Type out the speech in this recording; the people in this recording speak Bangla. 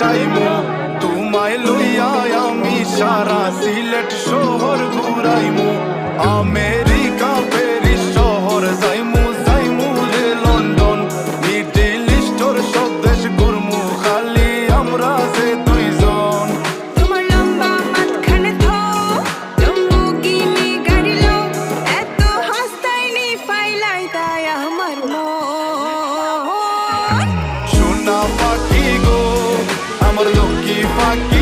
কাটাইমু তোমায় লইয়া আমি সারা সিলেট শহর ঘুরাইমু আমেরিকা প্যারিস শহর যাইমু যাইমু রে লন্ডন মিডল ইস্টর সব দেশ ঘুরমু খালি আমরা যে দুইজন তোমার লম্বা মাঝখানে তো লম্বুগিনি গাড়ি লো এত হাসতাইনি ফাইলাই তাই আমার মন সোনা পাখি গো আমার লক্ষ্মী পাখি